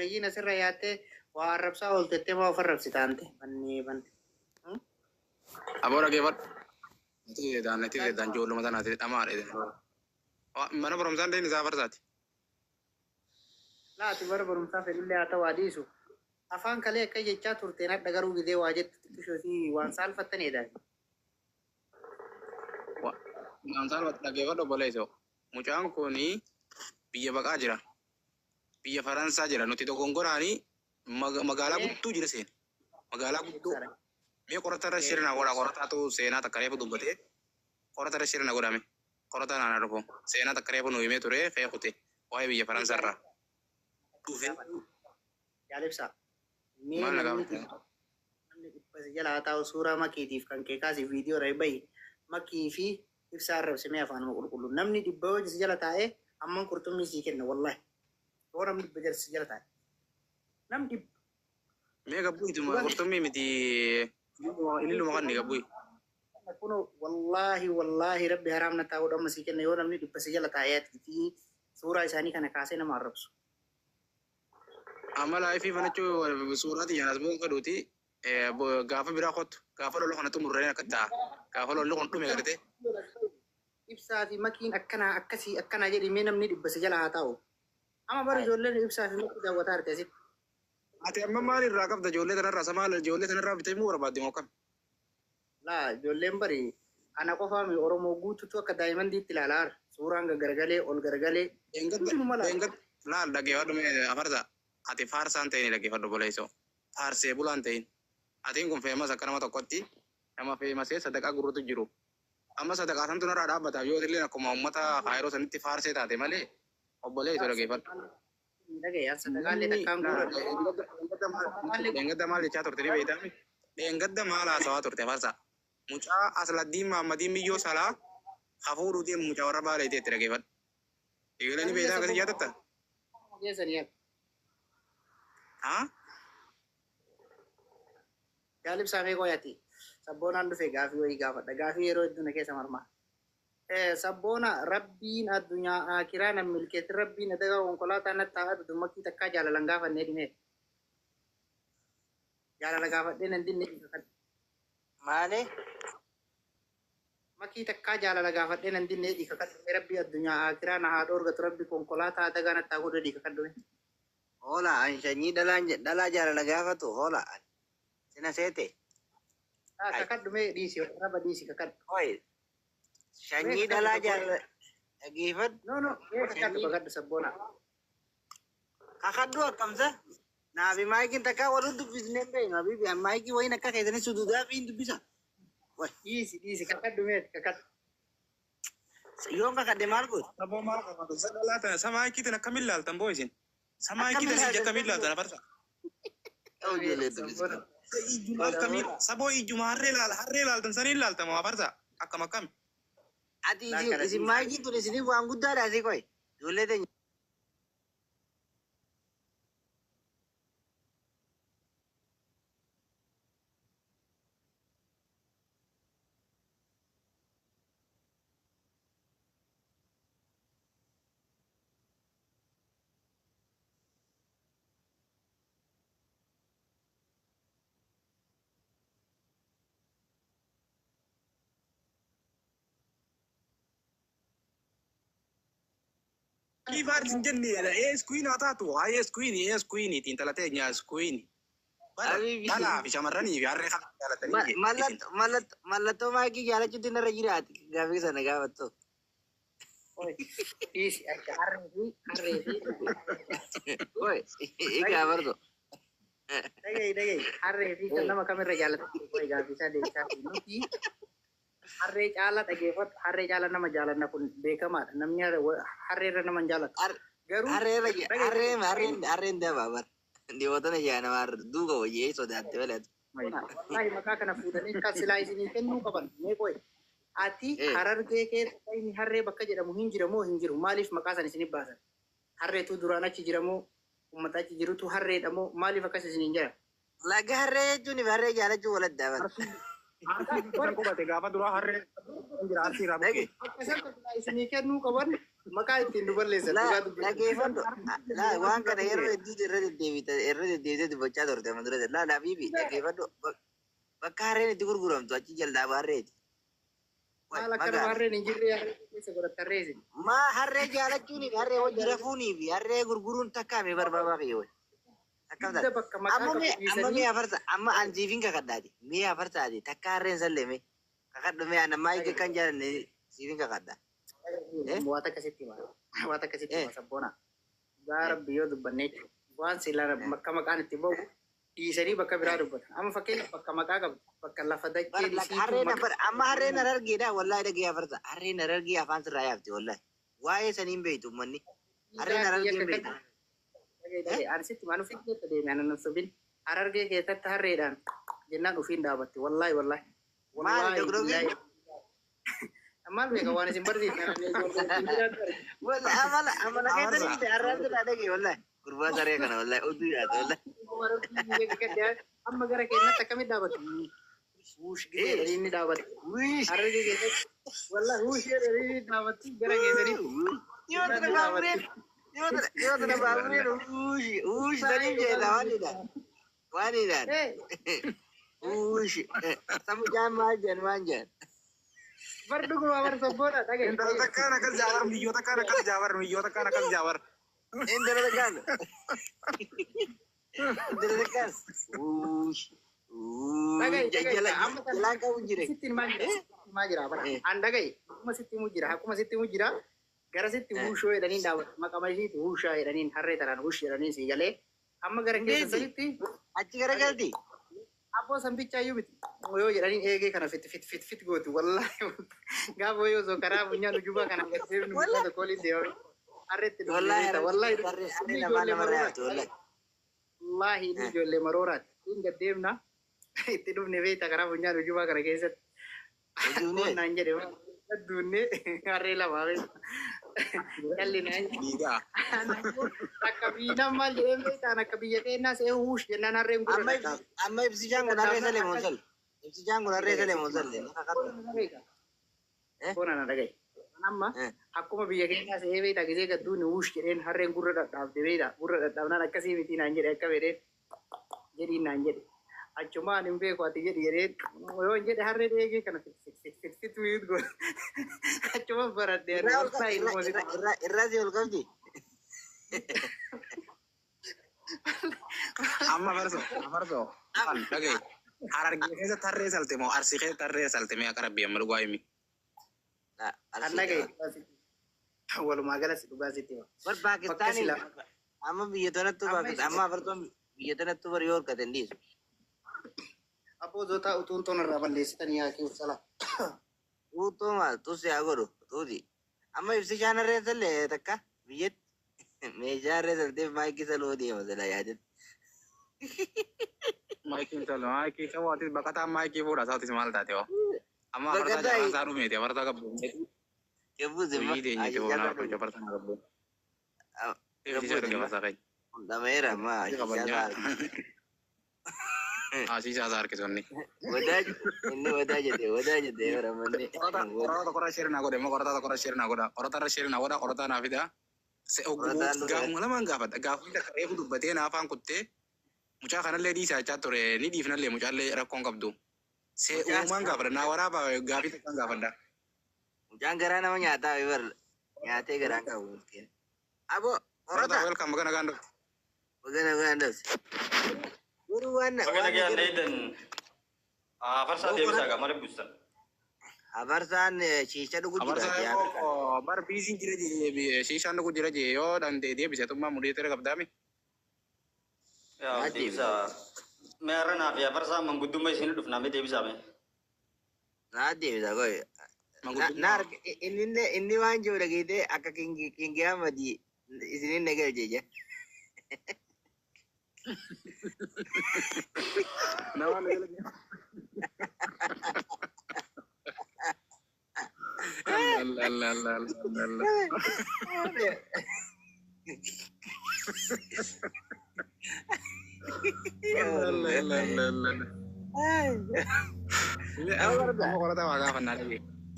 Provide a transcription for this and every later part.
obboleeyyiin asirra yaattee waa arrabsaa ooltettee maa of arrabsitaante bannee banne. Abora gebat. Nanti dan jolo mata nanti amar itu. Mana perumsan deh nisa persat. Laati bara barumsaa fedhullee haa ta'u adiisu. Afaan kalee akka jechaa turteen adda garuu gidee waa jettu xiqqishootii waan saalfattanidha. Waan saalfatta geeffadhu obboleessoo. Mucaan kuni biyya baqaa jira. Biyya Faransaa jira. Nuti dogongoraanii magaalaa guutuu jira seen. Magaalaa guutuu. Mee qorata shirna godha qorata tu seenaa takka reefu dubbate. Qorata shirna godhame. Qorata naan argu. Seenaa takka reefu nuyi mee ture feekute. Waa'ee biyya Faransaa irraa. Dhufe. Jaalibsaa. Maal nagaa namni dhibba jalaa taa'u suuraa makiitiif kan kee kaasii viidiyoo irra bahi makii fi ibsaa arrabsamee afaanuma qulqullu. Namni dhibba yoo si jala taa'ee amman qurxummii sii kenna wallahi. Yoo namni dhibba si jala taa'e. Namni dhibba. Mee gabbuu ituma qurxummii miti ililuma kan gabbuu. Kun wallahi rabbi haraamna taa'uu dhamma sii kenna yoo namni dhibba si jala taa'ee fi suuraa isaanii kana kaasee nama arrabsu. Amala ifi fanachu surati yang asbun kaduti gafa bira khot gafa lo khana tumurre nakata gafa lo khon dume garte ibsa fi makin akkana jadi me namni dibba sajala hatao ama bari jolle ibsa fi makin dawata arte sit ate amma mali raqab da jolle tan rasama jolle tan rabite mu rabadi mokam la jolle bari ana ko fami oromo gutu to ka daiman di tilalar suranga gargale ol gargale engat la dage wadu me afarza ati farsan ta'in lagi faddo boleso farse bulan ta'in ati kun famous akana mata kotti nama famous sadaka guru tu jiru amma sadaka san tunara ada bata yo tille ko ummata khairo santi farse tate male obboleso lagi fad lagi ya sadaka le takam guru engadda mal cha tortini beitami engadda mal asawa torte farsa mucha asladin mamadin miyo sala khafuru di mucha waraba le te lagi fad igala ni beita kasi jatatta yes ya ha Galib sampai koyati sabbona ndu fe gafi woi gafa da gafi yero duna ke samarma sabbona rabbin adunya akhirana milket rabbin daga on kolata na ta adu makki takka jala langafa ne dime jala langafa den din ne mane makki takka jala langafa den din ne di kakat rabbi adunya akhirana ha dorga rabbi kon kolata daga na ta godo di kakat do hola an shanyi dala jala langafa to hola sina sete kakak dume diisi raba diisi kakak oi shanyi dala jala gifat no kakak bagat sabona kakak dua kamsa na bi maiki taka waru du business be ngabi bi maiki wai nakka kaitani sudu da bi indu bisa wah diisi kakak dume kakak yon kakak de margo sabo margo sadala ta sama kita na kamilla tamboisin sama kita ni kamilla ta farsa oh jele tu Ijumal kamil sabo ijumal harrelal tan sanil lal tamo farsa akam akam ati isi maiki tu di sini buang gudda ada sih koi jole de Kifar jinni ala queen atatu es queen tintalate nya es queen bala fi shamarrani fi arre khala talatani malat to maiki jala cuti na rajirat gafi sana gawato oi is arre oi iga bardo dagay arre fi nama kamera jala oi gafi sa de sa nuti harre cala dhaggeeffat harre cala nama jaalanna kun beekamaadha namni harre irra nama jaalatu garuu harreen dabaabar dhiyootana jaanamaar duuba wayyee sodaatte walatu wallahi maqaa kana fuudhanii kan silaa isinii kennuu qaban meeqoe ati harargee keessa inni harree bakka jedhamu hin jiramoo hin jiru maaliif maqaa san isinii baasan harreetu duraan achi jiramoo ummata achi jirutu harreedhamoo maaliif akkas isiniin jira laga harree jechuun harree jaalachuu waladdaa Aku bate gafa dura harre jiraati rabu. Isinii kennuu qaban maqaa ittiin duballeessan La dhugaa dubbii. dhaggeeffadhu. La waan kana yeroo hedduutu irra deddeebitee dubbachaa turte amma dura. La Habiibi dhaggeeffadhu. Bakka harreen itti gurguramtu achi jaldaaba harreeti. Maal akkana harreen hin jirre harree keessa godhatta harreesi. Maa harree jaalachuun harree hojii rafuunii fi harree gurguruun takkaame barbaabaa fi yoo. Akkam Hidda taate. bakka maqaa Amma qabsiisanii mi'a farsa amma ansiifin kakaddaati. Mi'a farsaati takka harreen sallame. Kakadhu mi'a namaa eege kan jaalanne siifin kakaddaa. waan akkasitti hima. Waan akkasitti hima sabboona. Gaara biyyoo dubbannee jechuudha. Waan sila bakka maqaan itti bahu dhiisanii bakka biraa dubbata. Amma fakkeenyaaf bakka maqaa qabdu bakka lafa dachee Harreen amma harreen harargeedha wallahi dhagee farsa. Harreen harargee afaan sirraa yaafti wallahi. Waa'ee saniin beektu uummanni. Harreen harargee hin beektu. Ansitti maal ofiin keessa deeme anan sobin harargee keessatti harreedhaan jennaan ofiin dhaabatti wallahi wallahi. Maali dokdobii? Maal beeka waan isin barsiiftan. Wallahi amala keessatti harreen sirraa dhagee wallahi. Gurbaa saree kana wallahi oduu yaada wallahi. Amma gara keenyatti akkamitti dhaabatu? Wuush jedhanii inni dhaabatu. Harree keessatti wallahi wuush jedhanii inni dhaabatu gara keessanii. Yoo tana baaburiin uush saniin jeela waanidhaan uush samu jaan maal jaan waan jaan. Barduguma bar sabboodha dhagaye. Intala takkaan akkas jaawar biyyoota kaan akkas jaawar biyyoota kaan akkas jaawar. Intala takkaan uush jalaan qabu jire. Sittiin maal jira bara. An dhagaye akkuma sitti himu jira akkuma sitti himu jira. Gara sitti wuushoo jedhaniin dhaabatu maqama ishiitti wuushaa jedhaniin harree tanaan wuush jedhaniin si galee amma gara keessa sanitti achi garagalti. abboo sanbichaayyuu miti yoo jedhaniin eegee kana fit gooti wallahi gaafa yoo soo karaa funyaan ujubaa kana gaddeebinu mul'ata kooliin deemame harreetti dhufeeta wallahi wallahi inni ijoollee marooraati in gaddeemna itti dhufne beeta karaa funyaan ujubaa kana keessatti naan jedhe adduunne harree lamaa Kalli naan akka biidhaan maal jedhee beektaan akka biyya keenyaa see wuush jennaan harreen gurra amma ibsichaan kun harree salee moosal. Ibsichaan kun harree salee moosal. Boonana dhagaye. Amma akkuma biyya keenyaa see beektaa gisee gadduun wuush jedheen harreen gurra dhadhaabde beektaa gurra dhadhaabnaan akkasii miti naan jedhe akka fedheen jedhiin naan jedhe. Achumaan hin beeku ati jedhi jedhee yoo hin jedhe harree eegee kana fit wiit goon achuma baradhee irraa si ol qabdi. Amma farso dhagaye harargee keessatti harree salte moo arsii keessatti harree salte mee akka rabbii amma dhugaa himi. An dhagaye walumaa galatti dhugaa sitti hima. Bar Paakistaanii amma biyya tanattu amma afartoon biyya tanattu bar yoo horkate hin dhiisu. Abboo zotaa utuun tonarraa balleessitanii yaa kee sala. Utuu maal tusi haa godhu tuuti. Amma ibsichaan harree sallee takka biyyatti meeshaa harree salteef maayikii saluu deema sala yaadetti. Maayikii saluu maayikii qabaatis baqataan maayikii fuudha isaatis maal taate hoo. Amma afartaa jalaan isaa dhumeeti afartaa qabdu. Kebbus immoo Hojii teenyee ta'uu naaf hojii afartaa na qabdu. Ibsicha dhugee masaa qabu. Dhameera ammaa Asiisa isaa harkisonni. Wadaa jedhee baramanne. Qorata tokkorra shirna godhe immoo qorata tokkorra shirna godha. Qorata irra shirna godha qorata naaf fida. Gaafuma lamaan gaafadha. Gaafuma takka reefu dubbatee naafaan kuttee mucaa kanallee dhiisaa jechaa ture ni dhiifnallee mucaallee rakkoon qabdu. See uumaan gaafadha naa waraabaa gaafii takkaan gaafadha. Mucaan garaa nama nyaataa bar nyaatee garaan qabu. Abo qorata. Welcome magana gaandoo. Magana gaandoo. Magana gaandoo afarsaa deebisaa gamara bustan. Afarsaan shisha dhugu jira. Afarsaan bar biisiin jira jee shishaan dhugu jira jee yoo dandee deebisee tummaa mudhii tere qabdaami. Yaa deebisaa. Meerra naaf afarsaa manguddummaa isin dhufnaa mee deebisaa mee. Naa deebisaa goy. Inni waan jiru dhageetee akka Kingi Ahmadi isinin nagalchee jira. Nama nagalchee.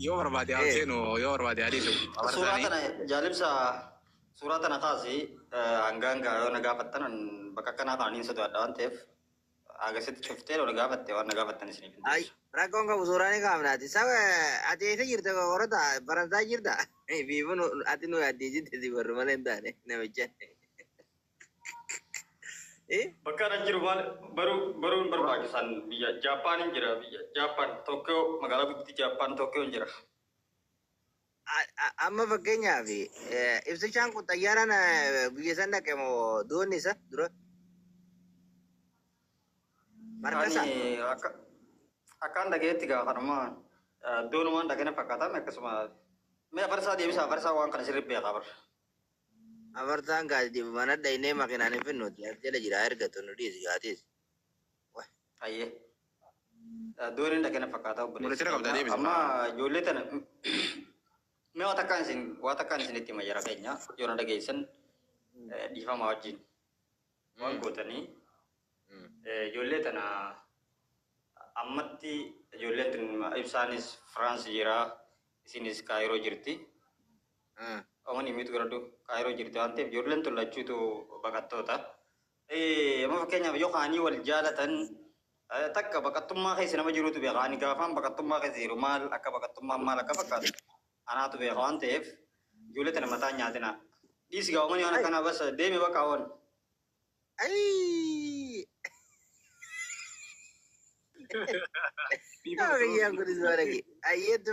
Yoo barbaade haa seenu yoo barbaade haa dhiisu. Suuraa tana jaalibsa suuraa tana kaasi hanga yoo na gaafattan bakka kanaa kaaniin sodaadha waan ta'eef agasitti cuftee yoo na gaafatte waan na gaafattan isiniif hin Ay, rakkoon qabu suuraan kaamnaati. Saba ati eessa jirta qorata barantaa jirta. Fiifun ati nu addii jirte si warri malee hin taane namicha. Bakka ana jiru maal baruun barbaachisan biyya Jaappaan jira biyya Jaappaan Tokyo magaalaa guddittii Jaappaan Tokyo jira. Amma fakkeenyaaf ibsichaan kun xayyaaraan biyya san dhaqe moo doonni isa dura? Markasa? Akkaan dhageetti gaafatama doonumaan dhagana fakkaatan akkasuma mee afarsaa deebisa afarsaa waan kana sirrii beekaa bara. Afartaan gaadi mana dhaynee makinaan hin finnuuti as jala jira ergatu nu dhiisi gaatis. Ayyee dooniin dhagana fakkaataa Mul'atira qabda deebisa. amma ijoollee tana mee waan takkaan isinitti mayyara keenya yoo na dhageessan dhiifama wajjin waan gootanii ijoollee tana ammatti ijoolleen tun ibsaanis Firaans jira isinis Kaayiroo jirti. Omani mitu garadu Kaayiroo jirti waan ta'eef ijoolleen tun lachuutu baqattoota. Amma fakkeenyaaf yoo kaanii wal jaalatan takka baqattummaa keessa nama jirutu beeka. Ani gaafaan baqattummaa keessa jiru maal akka baqattummaa maal akka fakkaatu anaatu beeka waan ta'eef ijoollee tana mataa nyaatina. Dhiisi gaa omani waan akkanaa bas deeme bakka awwan. Ay! Yang gudi suara lagi. Ayat tu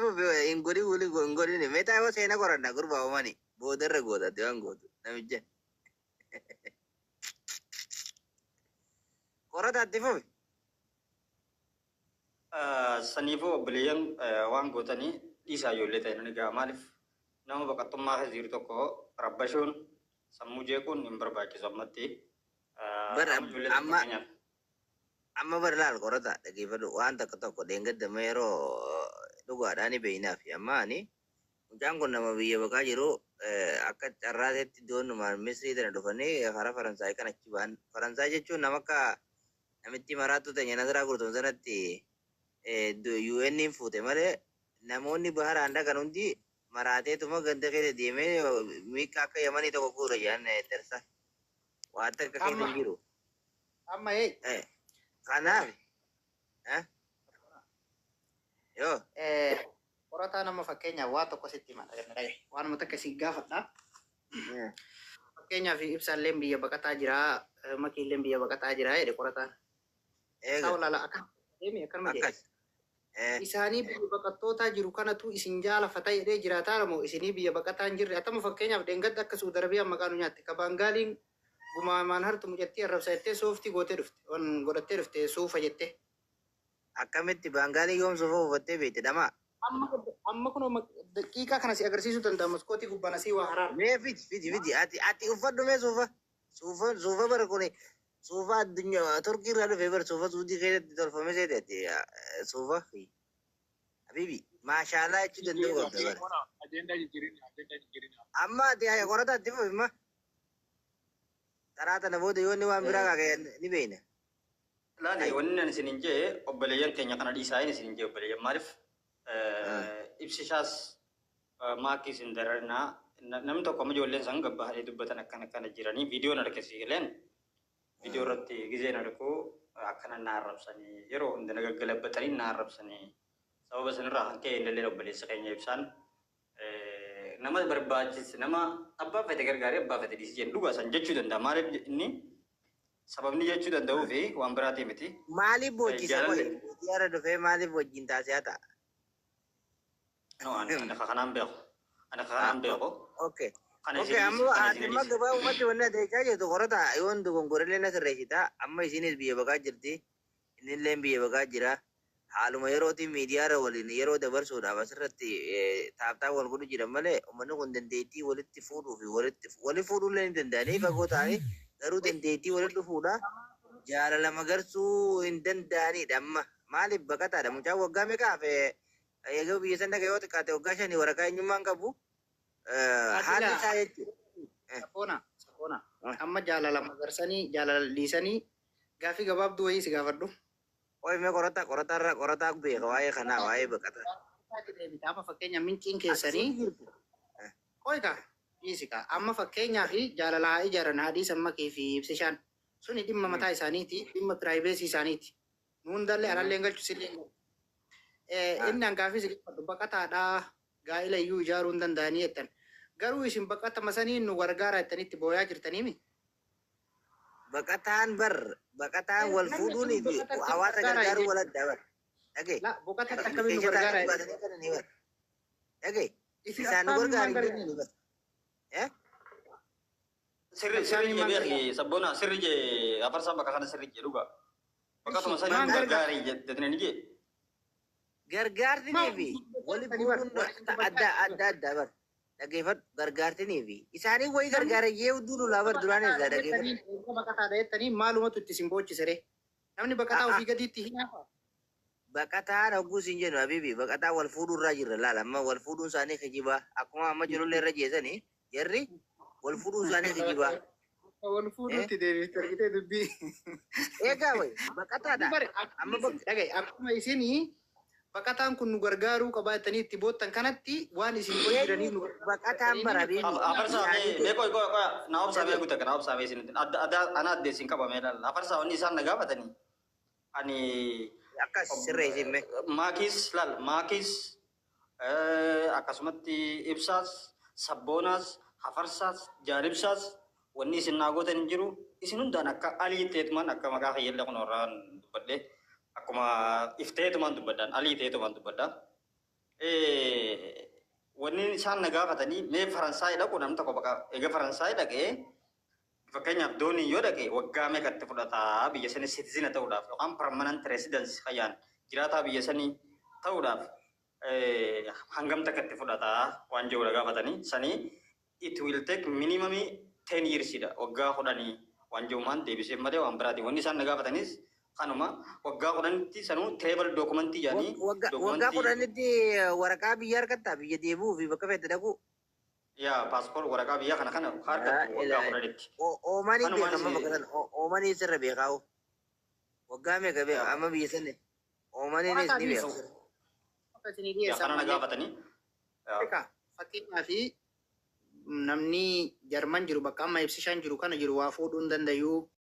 ingkuri uli ingkuri ni. Meta aku saya nak koran nak kurba omani. Bodoh regoda tu ang godu. Namanya. Koran tak tifu. Saniifoo obboleeyyan waan gootanii dhiisaa ijoollee ta'e nuni gaa maaliif nama baqattummaa keessa jiru tokko rabbashuun sammuu jeequun hin barbaachisu ammatti. Amma berlaal korota dhaggeeffadhu waan tokko deengadamme yeroo dhugaadhaan beeynaaf amma ani mucaan kun nama biyya baqaa jiru akka carraateetti doonumaan misrii tana dhufanii karaa faransaayii kan achi ba'an. Faransaayii jechuun nama akka namitti maraattu ta'e nyaata gurgurtamu sanatti UN'n fuute malee namoonni baharaan dhaqan hundi maraateetuma ganda keessa deemee miiqa akka yamanii tokko guura jedhan darsa waan akka keessa hin jiru. Amma Kanaaf yoo qorataa nama fakkeenyaaf waa tokko sitti hima waanuma takka si gaafadha. Fakkeenyaaf ibsaalleen biyya baqataa jira makiilleen biyya baqataa jira jedhe qorataan. Isaa olaala akka deemi akkanuma jedhe. Isaanii biyya baqattootaa jiru kanatu isin jaalafata jedhee jiraataa moo isinii biyya baqataa hin jirre atama fakkeenyaaf deengadda akka Suudarbiyaa maqaan nyaatte ka Baangaaliin gumamaan hartu mucattii arrabsa jettee sooftii gootee dhufte waan godhattee dhufte suufa jettee. Akkamitti Baangaalii yoom suufa uffattee beekte dhamaa? Amma kun daqiiqaa kana si agarsiisuu danda'a maskootii gubbaan asii waa haraara. Mee fiti ati uffadhu mee suufa bara kuni suufa addunyaa Turkii irraa dhufee bara suufa suudii keessatti tolfame seeteeti suufa habibi maashaalaa jechuu danda'u qabda bara. Amma ati qorata atti fufimma. Karaa tana booda yoo inni waan biraa kaakee ni beekna. Laali wanni ani isinin jee obboleeyyan keenya kana dhiisaa inni isinin jee obboleeyyan maaliif ibsishaas maakii isin dararnaa namni tokko amma ijoolleen san gabbahanii dubbatan akkana jiranii viidiyoon argisiileen viidiyoo irratti gizeen argu akkana na arrabsanii yeroo hunda nagaggalabatanii na arrabsanii sababa sanirraa kan ka'e indallee obboleessa keenya ibsaan nama barbaachis nama abbaa fete gargaaree abbaa fete dhiisii jedhu dhugaa san jechuu danda'a maaliif inni sababni jechuu danda'uu fi waan biraatii miti. Maaliif boochisa qoy yaara dhufee maaliif wajjin taasisaa ta'a? Ana kanaan beeku. Ana kanaan beeku. Okay. Amma gabaa ummatti wanna teechaa jirtu qorata yoon dogongorellee na sirreessita amma isinis biyya baqaa jirti innillee biyya baqaa jira. Haaluma yerootiin miidiyaarra waliin yeroo dabarsuudhaaf asirratti taaptaa wal godhu jiran malee uummanni kun dandeettii walitti fuudhuu fi walitti fuudhuullee ni danda'anii fagoo ta'anii garuu dandeettii walitti dhufuudha jaalala magarsuu hin danda'anidha amma maaliif baqataadha mucaan waggaa meeqaaf eeguu biyya san dhaga yoo xiqqaate waggaa 5 waraqaa eenyummaan qabu haalli isaa jechuudha. Safoona amma jaalala magarsanii jaalala dhiisanii gaafii gabaabduu wayii si gaafadhu. Oi me korota beeka waa'ee kanaa waa'ee baqata. Amma fakkeenya minciin keessanii qoyka dhiisika. Amma fakkeenyaa fi jaalalaa ijaaran haadhii sammakii fi ibsishaan suni dhimma mataa isaaniiti, dhimma piraayiveesii isaaniiti. Nuun dallee anallee galchu sillee. Inni hangaafis baqataadhaa gaa'ila iyyuu ijaaruu hin danda'anii jettan. Garuu isin baqatama sanii nu gargaara jettanitti booyaa jirtaniimi. Baqataan wal fuudhuunii fi hawaasa gargaaruu wal adda bar. Dhagee. Baqataan akkamiin nu gargaara? Dhagee. Isaan nu gargaaru. Sirri je beeki sabbona sirri je afarsa bakka kana sirri je dhuga. Bakka sanii gargaarii jettanii je. Gargaartinii fi wali fuudhuun adda bar. Dhaggeeffadhu gargaartinii fi isaanii wayii gargaara yee hudduu laabar duraan irraa dhaggeeffadhu. Baqataadha jettanii maalumatu itti sin boochisere? Namni baqataa ofii gadiitti hin haafa. Baqataan hogguu siin jennu habiibi baqataa wal fuudhuu irraa jirra laala amma wal fuudhuun isaanii kijibaa akkuma amma jirullee irra jeesanii jarri wal fuudhuun isaanii kijibaa. Wal fuudhuutti deebifte argitee dubbii. Eegaa wayi baqataadha. Amma dhagaye akkuma isinii baqataan kun nu gargaaruu qabaa jettanii itti boottan kanatti waan isin jiraniif nu baqataan barabiin. Afarsa beekoo na obsa beeku takka na obsa beesin ana addeessin qabamee laala. Afarsa wanni isaan na gaafatanii ani Akkas sirreessin mee. Maakis akkasumatti ibsaas sabboonaas hafarsaas jaaribsaas wanni isin naa gootan hin jiru isin hundaan akka alii teetumaan akka maqaa fayyadla kun irraan dubbadhe akkuma ifteetumaan dubbadhaan alii teetumaan dubbadhaan wanni isaan na gaafatanii mee Faransaay dhaqu namni tokko bakka egaa Faransaay dhaqee fakkeenyaaf doonii yoo dhaqe waggaa meeqatti fudhataa biyya sanii siitizina ta'uudhaaf yookaan permanent residence fayyaan jiraataa biyya sanii ta'uudhaaf hangam takkatti fudhataa waan jiru gaafatanii sanii it will take minimum 10 years dha waggaa 10 waan jiru maan deebisee malee waan biraati wanni isaan na gaafatanis kanuma waggaa 10tti sanuu table documentii yaanii waggaa 10tti waraqaa biyya argatta biyya deebuu fi bakka fedhe dhaqu. Ya paspor waraqaa biyya kana harkatti waggaa 10tti. Oomanii beekama bakka oomanii sirra beekaa'u. Waggaa meeqa beeka amma biyya sanne oomaniinis ni beeku. Kana na gaafatanii. Fakkeenyaa fi namni jarman jiru bakka amma ibsishaan jiru kana jiru waa fuudhuu hin danda'u.